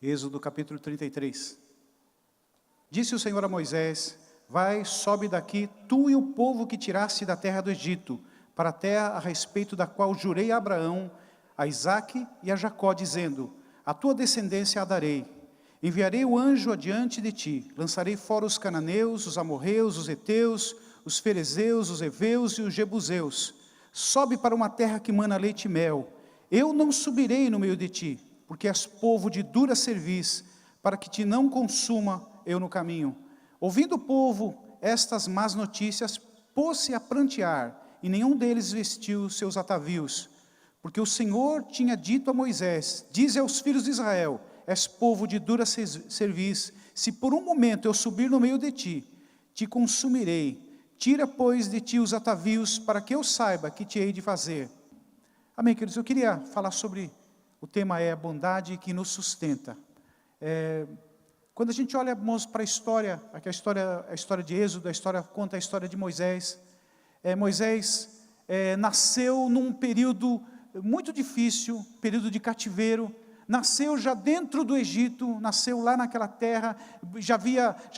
Êxodo capítulo 33. Disse o Senhor a Moisés: vai, sobe daqui, tu e o povo que tiraste da terra do Egito, para a terra a respeito da qual jurei a Abraão, a Isaque e a Jacó, dizendo: a tua descendência a darei. Enviarei o anjo adiante de ti, lançarei fora os cananeus, os amorreus, os heteus, os ferezeus, os heveus e os jebuseus. Sobe para uma terra que mana leite e mel. Eu não subirei no meio de ti, porque és povo de dura cerviz, para que te não consuma eu no caminho. Ouvindo o povo estas más notícias, pôs-se a prantear, e nenhum deles vestiu seus atavios. Porque o Senhor tinha dito a Moisés: dize aos filhos de Israel: és povo de dura cerviz, se por um momento eu subir no meio de ti, te consumirei. Tira, pois, de ti os atavios, para que eu saiba que te hei de fazer. Amém, queridos? Eu queria falar sobre, o tema é a bondade que nos sustenta. Quando a gente olha, irmãos, para a história, aqui a história de Êxodo, conta a história de Moisés. Moisés nasceu num período muito difícil, período de cativeiro. Nasceu já dentro do Egito, nasceu lá naquela terra, já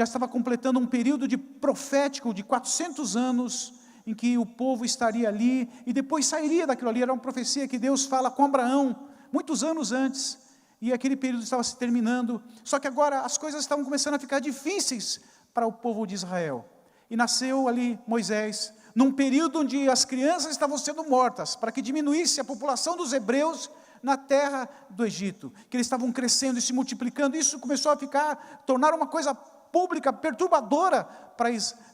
estava completando um período profético de 400 anos, em que o povo estaria ali, e depois sairia daquilo ali. Era uma profecia que Deus fala com Abraão, muitos anos antes, e aquele período estava se terminando. Só que agora as coisas estavam começando a ficar difíceis para o povo de Israel. E nasceu ali Moisés, num período onde as crianças estavam sendo mortas, para que diminuísse a população dos hebreus na terra do Egito, que eles estavam crescendo e se multiplicando. Isso começou a tornar uma coisa pública, perturbadora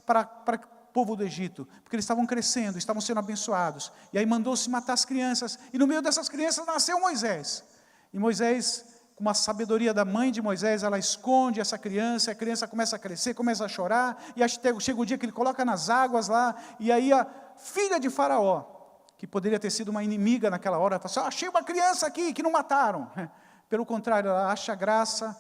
para o povo do Egito, porque eles estavam crescendo, estavam sendo abençoados. E aí mandou-se matar as crianças, e no meio dessas crianças nasceu Moisés. E Moisés, com uma sabedoria da mãe de Moisés, ela esconde essa criança, a criança começa a crescer, começa a chorar, e chega o dia que ele coloca nas águas lá, e aí a filha de Faraó, que poderia ter sido uma inimiga naquela hora, fala assim: achei uma criança aqui que não mataram. Pelo contrário, ela acha graça,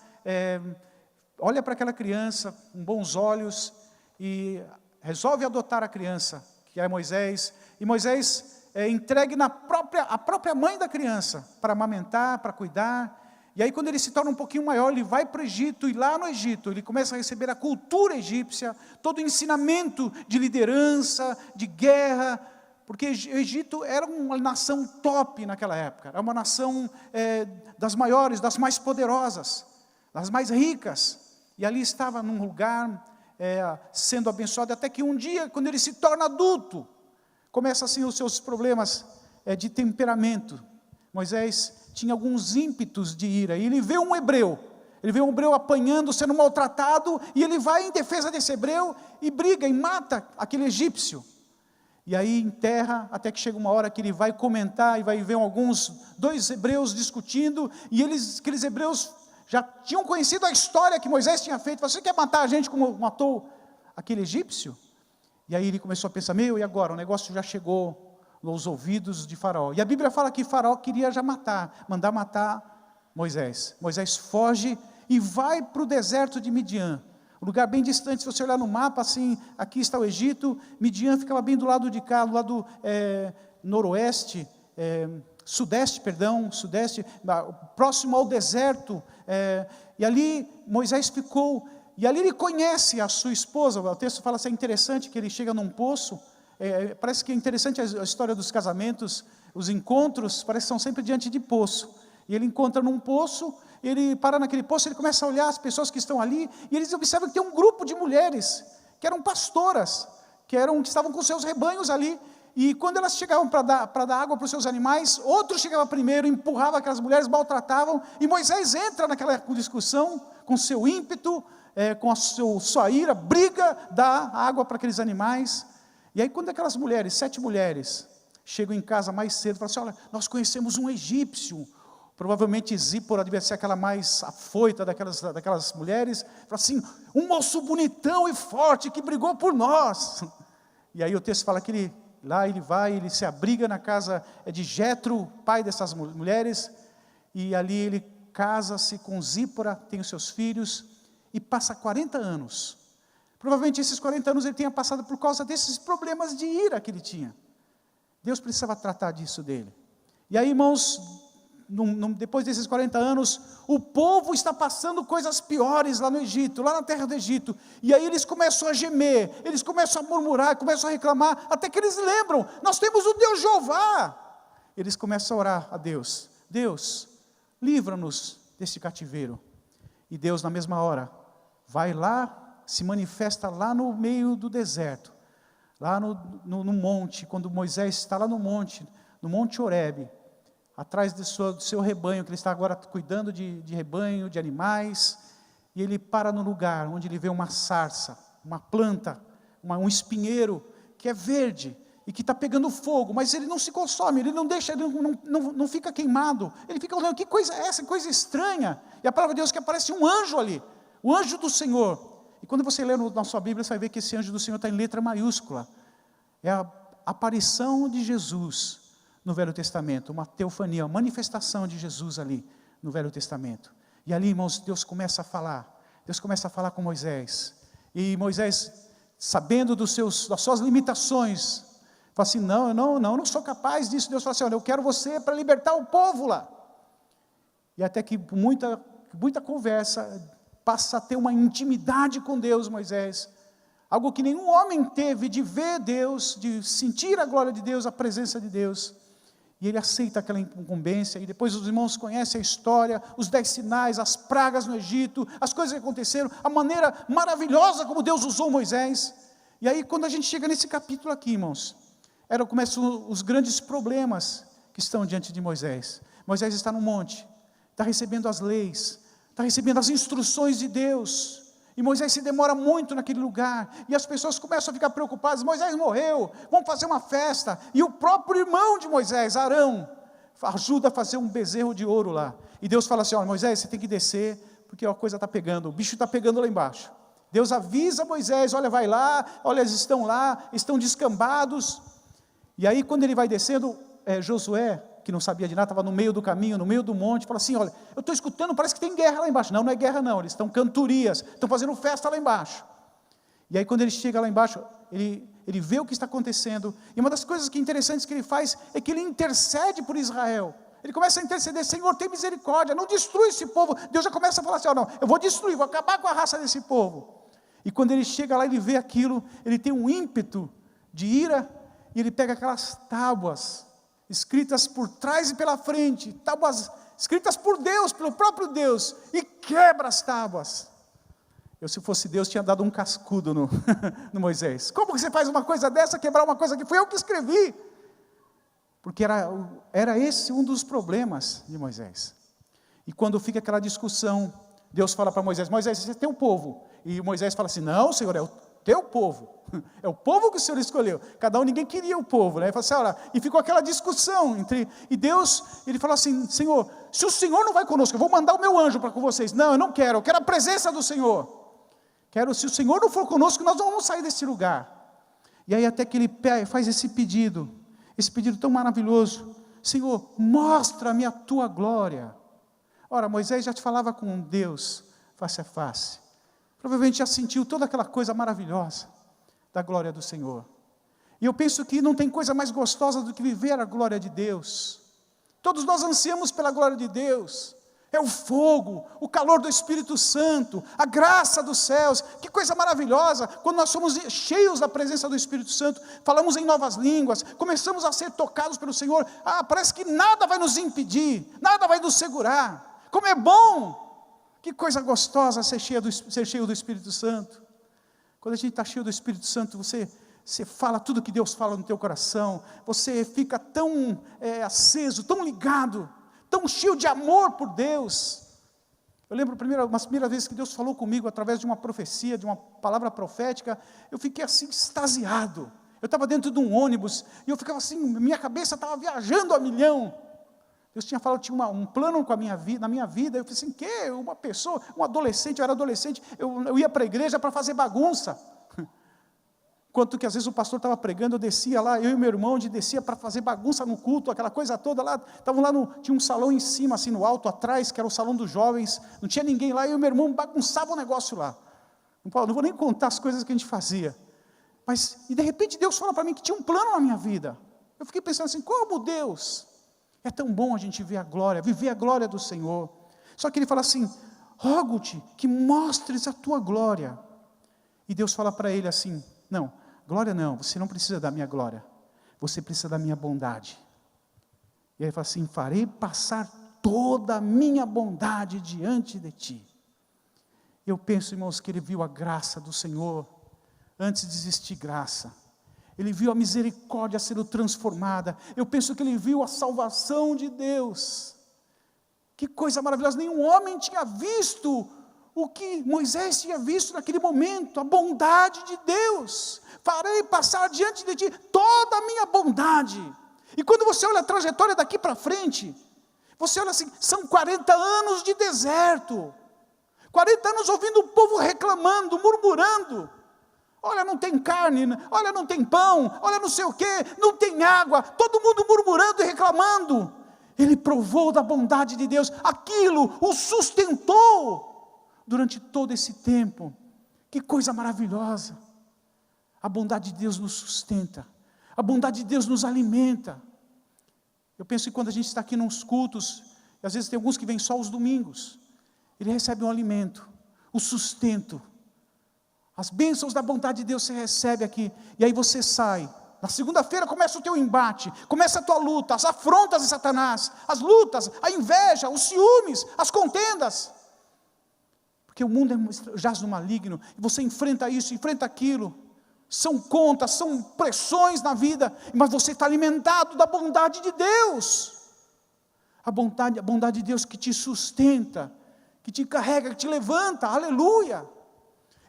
olha para aquela criança com bons olhos, e resolve adotar a criança, que é Moisés. E Moisés entregue a própria mãe da criança, para amamentar, para cuidar. E aí quando ele se torna um pouquinho maior, ele vai para o Egito, e lá no Egito ele começa a receber a cultura egípcia, todo o ensinamento de liderança, de guerra, porque o Egito era uma nação top naquela época, era uma nação das maiores, das mais poderosas, das mais ricas, e ali estava num lugar sendo abençoado, até que um dia, quando ele se torna adulto, começa assim os seus problemas de temperamento. Moisés tinha alguns ímpetos de ira, e ele vê um hebreu apanhando, sendo maltratado, e ele vai em defesa desse hebreu, e briga, e mata aquele egípcio. E aí enterra, até que chega uma hora que ele vai comentar, e vai ver dois hebreus discutindo, e aqueles hebreus já tinham conhecido a história que Moisés tinha feito. Você quer matar a gente como matou aquele egípcio? E aí ele começou a pensar: e agora? O negócio já chegou aos ouvidos de Faraó. E a Bíblia fala que Faraó queria já mandar matar Moisés. Moisés foge e vai para o deserto de Midian, um lugar bem distante. Se você olhar no mapa, assim, aqui está o Egito, Midian ficava bem do lado de cá, do lado sudeste, próximo ao deserto, e ali Moisés ficou, e ali ele conhece a sua esposa. O texto fala assim, é interessante que ele chega num poço, parece que é interessante a história dos casamentos, os encontros parece que são sempre diante de poço, e ele encontra num poço, ele para naquele poço, ele começa a olhar as pessoas que estão ali, e eles observam que tem um grupo de mulheres, que eram pastoras, que estavam com seus rebanhos ali, e quando elas chegavam para dar água para os seus animais, outro chegava primeiro, empurrava aquelas mulheres, maltratavam, e Moisés entra naquela discussão, com seu ímpeto, com a sua ira, briga, dá água para aqueles animais. E aí quando aquelas mulheres, 7 mulheres, chegam em casa mais cedo, falam assim: olha, nós conhecemos um egípcio, provavelmente Zípora devia ser aquela mais afoita daquelas mulheres, fala assim: um moço bonitão e forte que brigou por nós. E aí o texto fala que ele se abriga na casa de Jetro, pai dessas mulheres, e ali ele casa-se com Zípora, tem os seus filhos, e passa 40 anos. Provavelmente esses 40 anos ele tenha passado por causa desses problemas de ira que ele tinha. Deus precisava tratar disso dele. E aí, irmãos, depois desses 40 anos, o povo está passando coisas piores lá no Egito, lá na terra do Egito, e aí eles começam a gemer, eles começam a murmurar, começam a reclamar, até que eles lembram, nós temos o Deus Jeová. Eles começam a orar a Deus, Deus, livra-nos desse cativeiro. E Deus, na mesma hora, vai lá, se manifesta lá no meio do deserto, lá no monte, quando Moisés está lá no Monte Horebe, atrás do seu rebanho, que ele está agora cuidando de rebanho, de animais, e ele para no lugar onde ele vê uma sarça, uma planta, um espinheiro, que é verde, e que está pegando fogo, mas ele não se consome, ele não deixa, ele não fica queimado, ele fica olhando, que coisa é essa, coisa estranha, e a palavra de Deus que aparece um anjo ali, o anjo do Senhor, e quando você lê na sua Bíblia, você vai ver que esse anjo do Senhor está em letra maiúscula, é a aparição de Jesus no Velho Testamento, uma teofania, uma manifestação de Jesus ali no Velho Testamento, e ali, irmãos, Deus começa a falar com Moisés, e Moisés, sabendo das suas limitações, fala assim, eu não sou capaz disso. Deus fala assim, olha, eu quero você para libertar o povo lá. E até que muita conversa, passa a ter uma intimidade com Deus, Moisés, algo que nenhum homem teve, de ver Deus, de sentir a glória de Deus, a presença de Deus, e ele aceita aquela incumbência, e depois os irmãos conhecem a história, os 10 sinais, as pragas no Egito, as coisas que aconteceram, a maneira maravilhosa como Deus usou Moisés. E aí quando a gente chega nesse capítulo aqui, irmãos, começam os grandes problemas que estão diante de Moisés. Moisés está no monte, está recebendo as leis, está recebendo as instruções de Deus, e Moisés se demora muito naquele lugar, e as pessoas começam a ficar preocupadas, Moisés morreu, vamos fazer uma festa, e o próprio irmão de Moisés, Arão, ajuda a fazer um bezerro de ouro lá, e Deus fala assim, olha, Moisés, você tem que descer, porque a coisa está pegando, o bicho está pegando lá embaixo. Deus avisa Moisés, olha, vai lá, olha, eles estão lá, estão descambados. E aí quando ele vai descendo, Josué, que não sabia de nada, estava no meio do caminho, no meio do monte, fala assim, olha, eu estou escutando, parece que tem guerra lá embaixo. Não é guerra não, eles estão cantorias, estão fazendo festa lá embaixo. E aí quando ele chega lá embaixo, ele vê o que está acontecendo, e uma das coisas interessantes que ele faz, é que ele intercede por Israel. Ele começa a interceder, Senhor, tem misericórdia, não destrui esse povo. Deus já começa a falar assim, não, eu vou destruir, vou acabar com a raça desse povo. E quando ele chega lá, ele vê aquilo, ele tem um ímpeto de ira, e ele pega aquelas tábuas, escritas por trás e pela frente, tábuas escritas por Deus, pelo próprio Deus, e quebra as tábuas. Eu, se fosse Deus, tinha dado um cascudo no Moisés. Como que você faz uma coisa dessa, quebrar uma coisa que foi eu que escrevi? Porque era esse um dos problemas de Moisés. E quando fica aquela discussão, Deus fala para Moisés, Moisés, você tem o povo. E Moisés fala assim, não, Senhor, é o teu povo, é o povo que o Senhor escolheu, ninguém queria o povo, né? Ele fala assim, olha, e ficou aquela discussão e Deus, ele falou assim, Senhor, se o Senhor não vai conosco, eu vou mandar o meu anjo para com vocês. Não, eu não quero, eu quero a presença do Senhor, se o Senhor não for conosco, nós não vamos sair desse lugar. E aí até que ele faz esse pedido tão maravilhoso, Senhor, mostra-me a tua glória. Ora, Moisés já te falava com Deus, face a face, provavelmente já sentiu toda aquela coisa maravilhosa da glória do Senhor. E eu penso que não tem coisa mais gostosa do que viver a glória de Deus. Todos nós ansiamos pela glória de Deus. É o fogo, o calor do Espírito Santo, a graça dos céus. Que coisa maravilhosa, quando nós somos cheios da presença do Espírito Santo, falamos em novas línguas, começamos a ser tocados pelo Senhor. Parece que nada vai nos impedir, nada vai nos segurar. Como é bom! Que coisa gostosa ser cheio do Espírito Santo. Quando a gente está cheio do Espírito Santo, você fala tudo que Deus fala no teu coração, você fica tão aceso, tão ligado, tão cheio de amor por Deus. Eu lembro umas primeiras vezes que Deus falou comigo através de uma profecia, de uma palavra profética, eu fiquei assim extasiado. Eu estava dentro de um ônibus, e eu ficava assim, minha cabeça estava viajando a milhão. Deus tinha falado, tinha um plano na minha vida, eu falei assim, uma pessoa, um adolescente, eu era adolescente, eu ia para a igreja para fazer bagunça, enquanto que às vezes o pastor estava pregando, eu descia lá, eu e meu irmão, descia para fazer bagunça no culto, aquela coisa toda lá, tinha um salão em cima, assim no alto, atrás, que era o salão dos jovens, não tinha ninguém lá, eu e meu irmão bagunçava o negócio lá, não vou nem contar as coisas que a gente fazia, e de repente Deus falou para mim que tinha um plano na minha vida, eu fiquei pensando assim, como Deus? É tão bom a gente ver a glória, viver a glória do Senhor. Só que ele fala assim, rogo-te que mostres a tua glória. E Deus fala para ele assim, não, glória não, você não precisa da minha glória, você precisa da minha bondade. E aí ele fala assim, farei passar toda a minha bondade diante de ti. Eu penso, irmãos, que ele viu a graça do Senhor, antes de existir graça. Ele viu a misericórdia sendo transformada. Eu penso que ele viu a salvação de Deus. Que coisa maravilhosa, nenhum homem tinha visto o que Moisés tinha visto naquele momento, a bondade de Deus. Farei passar diante de ti toda a minha bondade. E quando você olha a trajetória daqui para frente, você olha assim, são 40 anos de deserto. 40 anos ouvindo o povo reclamando, murmurando. Olha, não tem carne, olha, não tem pão, olha, não sei o quê, não tem água. Todo mundo murmurando e reclamando. Ele provou da bondade de Deus. Aquilo o sustentou durante todo esse tempo. Que coisa maravilhosa. A bondade de Deus nos sustenta. A bondade de Deus nos alimenta. Eu penso que quando a gente está aqui nos cultos, e às vezes tem alguns que vêm só os domingos, ele recebe um alimento, o sustento. As bênçãos da bondade de Deus você recebe aqui, e aí você sai. Na segunda-feira começa o teu embate, começa a tua luta, as afrontas de Satanás, as lutas, a inveja, os ciúmes, as contendas. Porque o mundo jaz no maligno, e você enfrenta isso, enfrenta aquilo. São contas, são pressões na vida, mas você está alimentado da bondade de Deus. A bondade de Deus que te sustenta, que te carrega, que te levanta, aleluia.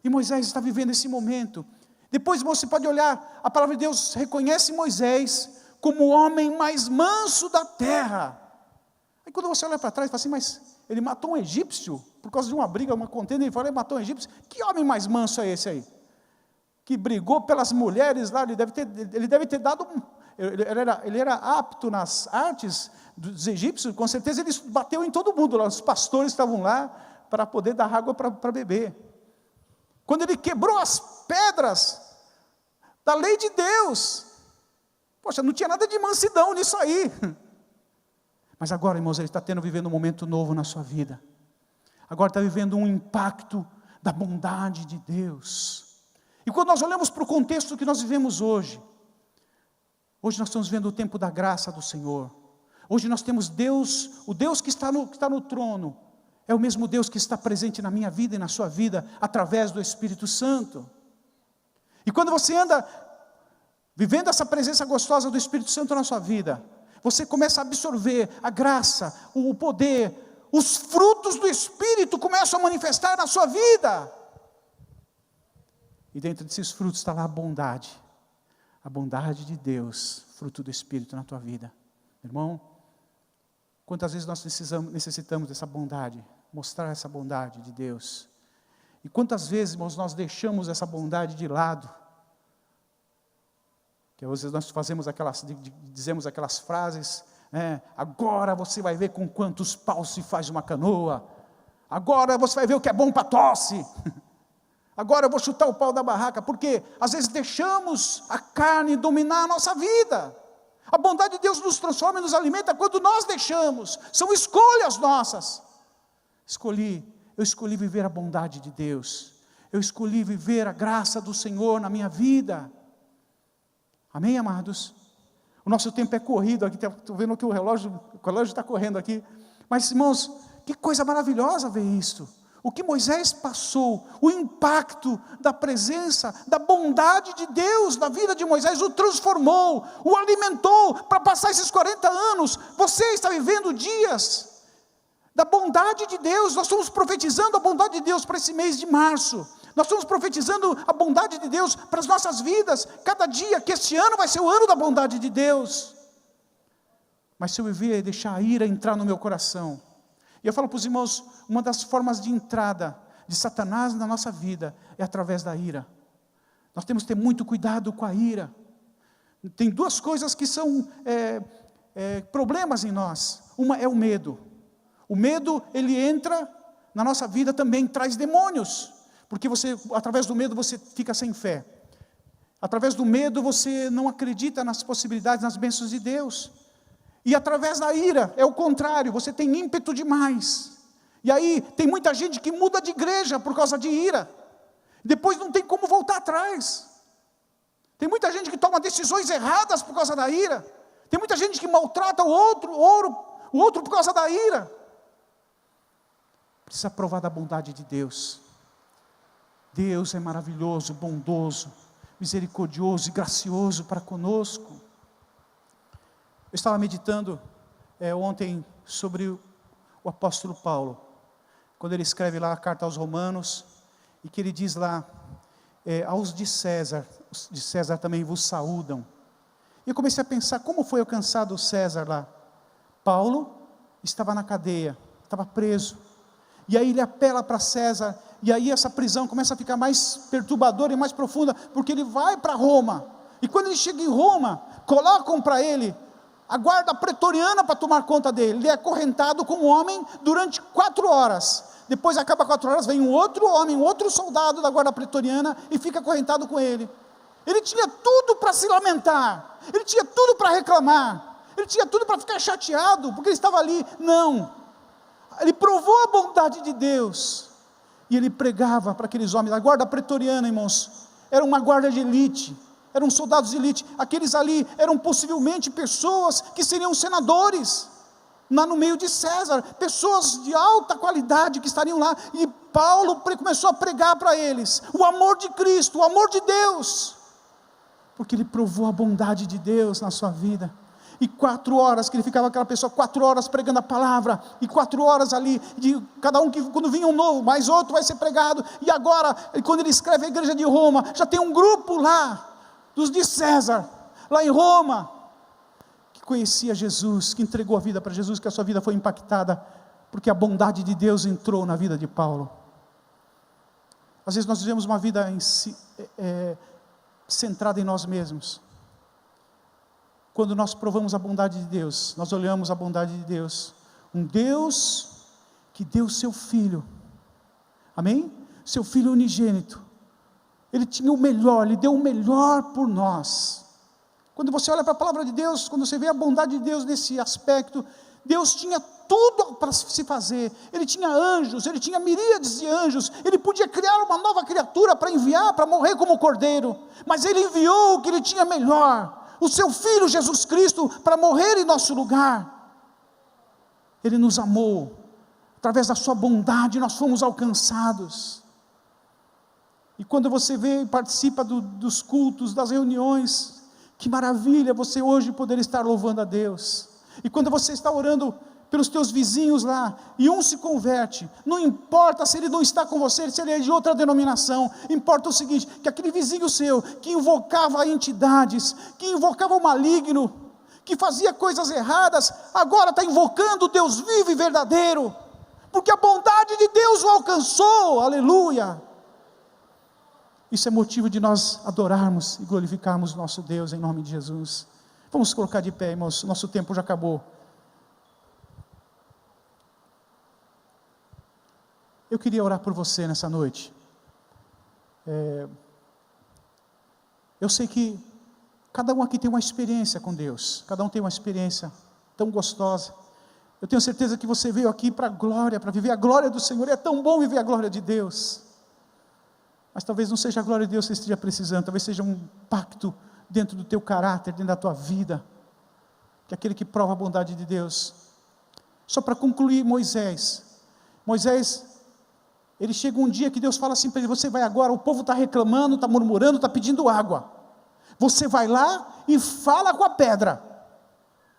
E Moisés está vivendo esse momento. Depois você pode olhar, a palavra de Deus reconhece Moisés como o homem mais manso da terra. Aí quando você olha para trás, fala assim, mas ele matou um egípcio, por causa de uma briga, uma contenda, ele fala, ele matou um egípcio. Que homem mais manso é esse aí? Que brigou pelas mulheres lá, ele deve ter dado, ele era apto nas artes dos egípcios, com certeza ele bateu em todo mundo lá, os pastores estavam lá, para poder dar água para beber. Quando ele quebrou as pedras da lei de Deus, poxa, não tinha nada de mansidão nisso aí. Mas agora, irmãos, ele está vivendo um momento novo na sua vida. Agora está vivendo um impacto da bondade de Deus. E quando nós olhamos para o contexto que nós vivemos hoje nós estamos vendo o tempo da graça do Senhor. Hoje nós temos Deus, o Deus que está no trono, é o mesmo Deus que está presente na minha vida e na sua vida, através do Espírito Santo. E quando você anda vivendo essa presença gostosa do Espírito Santo na sua vida, você começa a absorver a graça, o poder, os frutos do Espírito começam a manifestar na sua vida. E dentro desses frutos está lá a bondade de Deus, fruto do Espírito na tua vida. Irmão, quantas vezes nós necessitamos dessa bondade, mostrar essa bondade de Deus. E quantas vezes, irmãos, nós deixamos essa bondade de lado. Que às vezes nós dizemos aquelas frases, agora você vai ver com quantos paus se faz uma canoa. Agora você vai ver o que é bom para tosse. Agora eu vou chutar o pau da barraca, porque às vezes deixamos a carne dominar a nossa vida. A bondade de Deus nos transforma e nos alimenta quando nós deixamos. São escolhas nossas. Eu escolhi viver a bondade de Deus. Eu escolhi viver a graça do Senhor na minha vida. Amém, amados? O nosso tempo é corrido aqui, estou vendo que o relógio está correndo aqui. Mas, irmãos, que coisa maravilhosa ver isso. O que Moisés passou, o impacto da presença, da bondade de Deus na vida de Moisés, o transformou, o alimentou para passar esses 40 anos. Você está vivendo dias da bondade de Deus. Nós estamos profetizando a bondade de Deus para esse mês de março. Nós estamos profetizando a bondade de Deus para as nossas vidas, cada dia, que este ano vai ser o ano da bondade de Deus. Mas se eu viver e deixar a ira entrar no meu coração, e eu falo para os irmãos, uma das formas de entrada de Satanás na nossa vida é através da ira. Nós temos que ter muito cuidado com a ira. Tem duas coisas que são problemas em nós. Uma é o medo. O medo, ele entra na nossa vida também, traz demônios. Porque através do medo você fica sem fé. Através do medo você não acredita nas possibilidades, nas bênçãos de Deus. E através da ira, é o contrário, você tem ímpeto demais. E aí, tem muita gente que muda de igreja por causa de ira. Depois não tem como voltar atrás. Tem muita gente que toma decisões erradas por causa da ira. Tem muita gente que maltrata o outro por causa da ira. Precisa provar da bondade de Deus. Deus é maravilhoso, bondoso, misericordioso e gracioso para conosco. Eu estava meditando ontem sobre o apóstolo Paulo, quando ele escreve lá a carta aos Romanos, e que ele diz lá, aos de César também vos saúdam. E eu comecei a pensar, como foi alcançado César lá? Paulo estava na cadeia, estava preso, e aí ele apela para César, e aí essa prisão começa a ficar mais perturbadora e mais profunda, porque ele vai para Roma, e quando ele chega em Roma, colocam para ele a guarda pretoriana para tomar conta dele. Ele é acorrentado como homem durante 4 horas, depois acaba 4 horas, vem um outro homem, um outro soldado da guarda pretoriana, e fica acorrentado com ele. Ele tinha tudo para se lamentar, ele tinha tudo para reclamar, ele tinha tudo para ficar chateado, porque ele estava ali. Não, ele provou a bondade de Deus, e ele pregava para aqueles homens. A guarda pretoriana, irmãos, era uma guarda de elite, eram soldados de elite. Aqueles ali eram possivelmente pessoas que seriam senadores, lá no meio de César, pessoas de alta qualidade que estariam lá, e Paulo começou a pregar para eles, o amor de Cristo, o amor de Deus, porque ele provou a bondade de Deus na sua vida. E 4 horas que ele ficava, aquela pessoa, 4 horas pregando a palavra, e 4 horas ali, de cada um, que quando vinha um novo, mais outro vai ser pregado. E agora, quando ele escreve a igreja de Roma, já tem um grupo lá, dos de César, lá em Roma, que conhecia Jesus, que entregou a vida para Jesus, que a sua vida foi impactada, porque a bondade de Deus entrou na vida de Paulo. Às vezes nós vivemos uma vida centrada em nós mesmos. Quando nós provamos a bondade de Deus, nós olhamos a bondade de Deus, um Deus que deu seu Filho, amém? Seu Filho unigênito, ele tinha o melhor, ele deu o melhor por nós. Quando você olha para a palavra de Deus, quando você vê a bondade de Deus nesse aspecto, Deus tinha tudo para se fazer. Ele tinha anjos, ele tinha miríades de anjos, ele podia criar uma nova criatura para enviar, para morrer como cordeiro, mas ele enviou o que ele tinha melhor, o seu Filho Jesus Cristo, para morrer em nosso lugar. Ele nos amou, através da sua bondade nós fomos alcançados. E quando você vê e participa dos cultos, das reuniões, que maravilha você hoje poder estar louvando a Deus. E quando você está orando pelos teus vizinhos lá, e um se converte, não importa se ele não está com você, se ele é de outra denominação, importa o seguinte, que aquele vizinho seu, que invocava entidades, que invocava o maligno, que fazia coisas erradas, agora está invocando o Deus vivo e verdadeiro, porque a bondade de Deus o alcançou, aleluia. Isso é motivo de nós adorarmos e glorificarmos nosso Deus, em nome de Jesus. Vamos colocar de pé, irmãos, nosso tempo já acabou. Eu queria orar por você nessa noite. Eu sei que cada um aqui tem uma experiência com Deus, cada um tem uma experiência tão gostosa. Eu tenho certeza que você veio aqui para a glória, para viver a glória do Senhor, e é tão bom viver a glória de Deus. Mas talvez não seja a glória de Deus que você esteja precisando, talvez seja um pacto dentro do teu caráter, dentro da tua vida, que é aquele que prova a bondade de Deus. Só para concluir, Moisés, ele chega um dia que Deus fala assim para ele: você vai agora, o povo está reclamando, está murmurando, está pedindo água, você vai lá e fala com a pedra.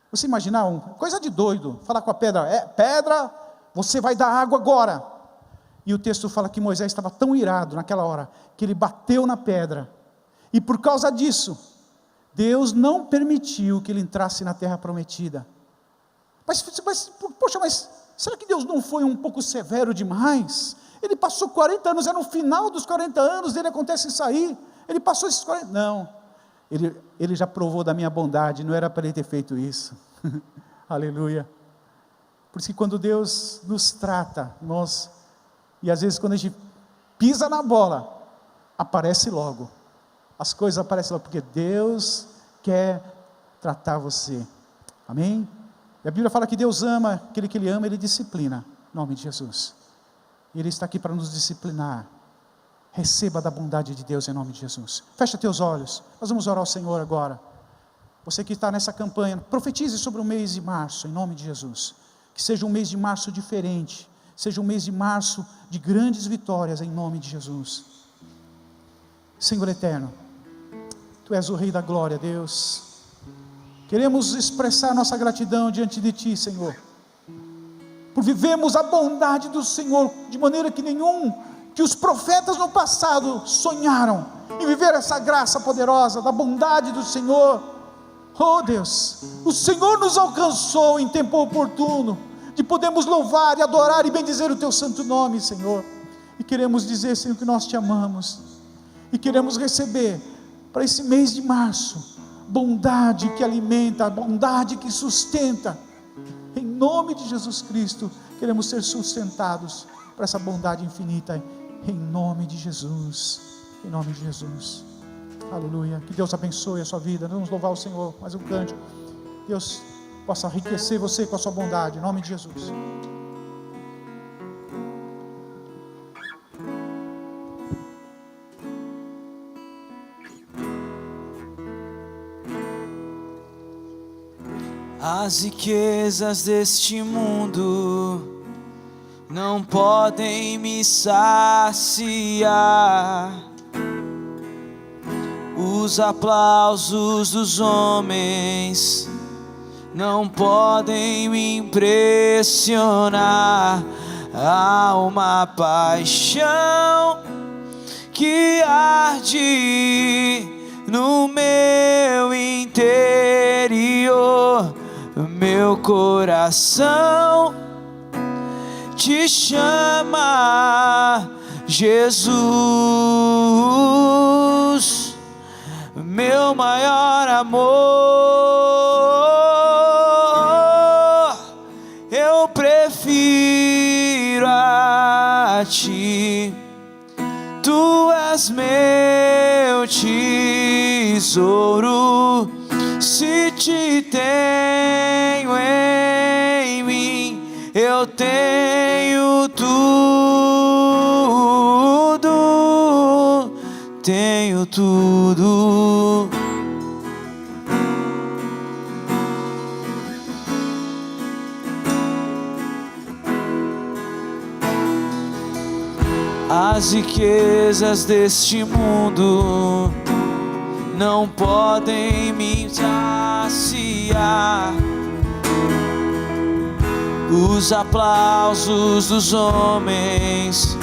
Você imaginar, coisa de doido, falar com a pedra, pedra, você vai dar água agora. E o texto fala que Moisés estava tão irado naquela hora, que ele bateu na pedra, e por causa disso, Deus não permitiu que ele entrasse na terra prometida. Mas será que Deus não foi um pouco severo demais? Ele passou 40 anos, era no final dos 40 anos dele, acontece isso aí, ele passou esses 40, não, ele já provou da minha bondade, não era para ele ter feito isso, aleluia. Por isso que quando Deus nos trata, irmãos, e às vezes quando a gente pisa na bola, aparece logo, as coisas aparecem logo, porque Deus quer tratar você, amém? E a Bíblia fala que Deus ama aquele que Ele ama, Ele disciplina, em nome de Jesus. E Ele está aqui para nos disciplinar. Receba da bondade de Deus em nome de Jesus. Fecha teus olhos, nós vamos orar ao Senhor agora. Você que está nessa campanha, profetize sobre o mês de março, em nome de Jesus. Que seja um mês de março diferente, seja um mês de março de grandes vitórias, em nome de Jesus. Senhor eterno, Tu és o Rei da glória, Deus. Queremos expressar nossa gratidão diante de Ti, Senhor, por vivermos a bondade do Senhor, de maneira que os profetas no passado sonharam, em viver essa graça poderosa, da bondade do Senhor. Oh Deus, o Senhor nos alcançou em tempo oportuno, de podermos louvar e adorar e bendizer o Teu santo nome, Senhor. E queremos dizer, Senhor, que nós Te amamos, e queremos receber, para esse mês de março, bondade que alimenta, bondade que sustenta. Em nome de Jesus Cristo, queremos ser sustentados para essa bondade infinita, em nome de Jesus, em nome de Jesus. Aleluia, que Deus abençoe a sua vida. Vamos louvar o Senhor, mais um cântico. Deus possa enriquecer você com a sua bondade, em nome de Jesus. As riquezas deste mundo não podem me saciar. Os aplausos dos homens não podem me impressionar. Há uma paixão que arde no meu interior. Meu coração Te chama, Jesus, meu maior amor. Eu prefiro a Ti, Tu és meu tesouro. Se Te tenho em mim, eu tenho tudo, tenho tudo. As riquezas deste mundo não podem me saciar. Os aplausos dos homens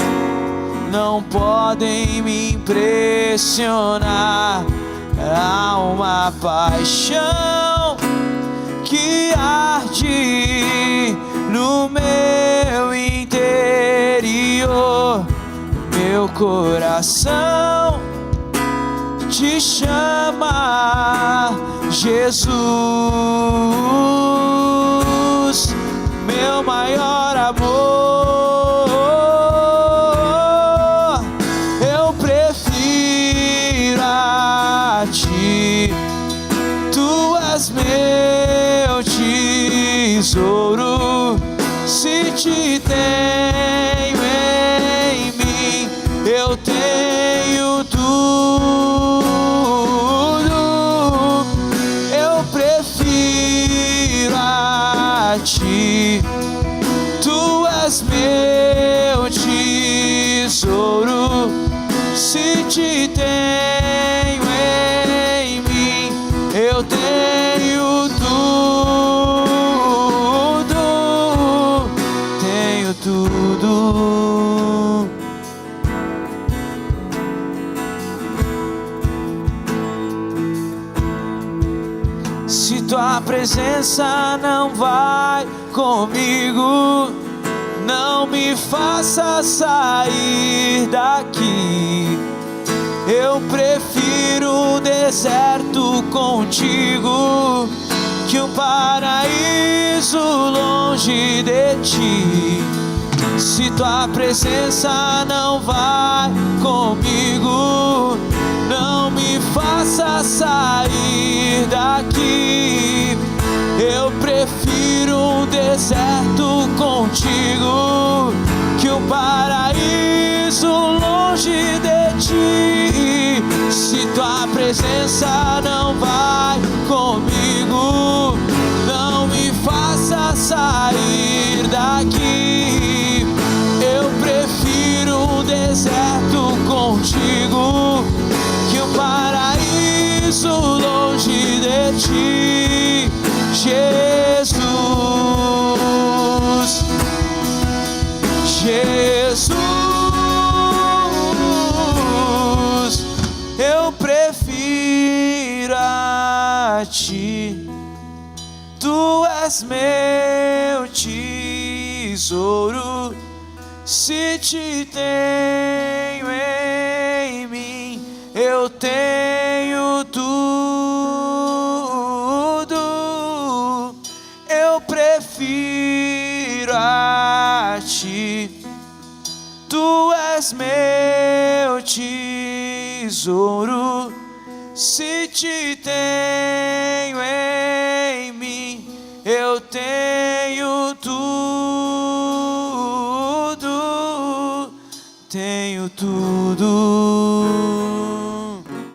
não podem me impressionar. Há uma paixão que arde no meu interior. Meu coração Te chama, Jesus, meu maior amor. Eu prefiro a Ti, Tu és meu tesouro. Se Te tenho em mim, eu tenho tudo. Eu prefiro a Ti, Tu és meu tesouro. Se Te tenho em mim, eu tenho tudo, tenho tudo. Se Tua presença não vai comigo, não me faça sair daqui. Eu prefiro o deserto contigo que um paraíso longe de Ti. Se Tua presença não vai comigo, não me faça sair daqui. Eu prefiro deserto contigo, que um paraíso longe de ti. Se tua presença não vai comigo, não me faça sair daqui. Eu prefiro um deserto contigo, que um paraíso longe de ti, Jesus. Jesus, eu prefiro a ti. Tu és meu tesouro, se te tenho em mim, eu tenho tudo. Eu prefiro a ti. Tu és meu tesouro, se te tenho em mim, eu tenho tudo, tenho tudo.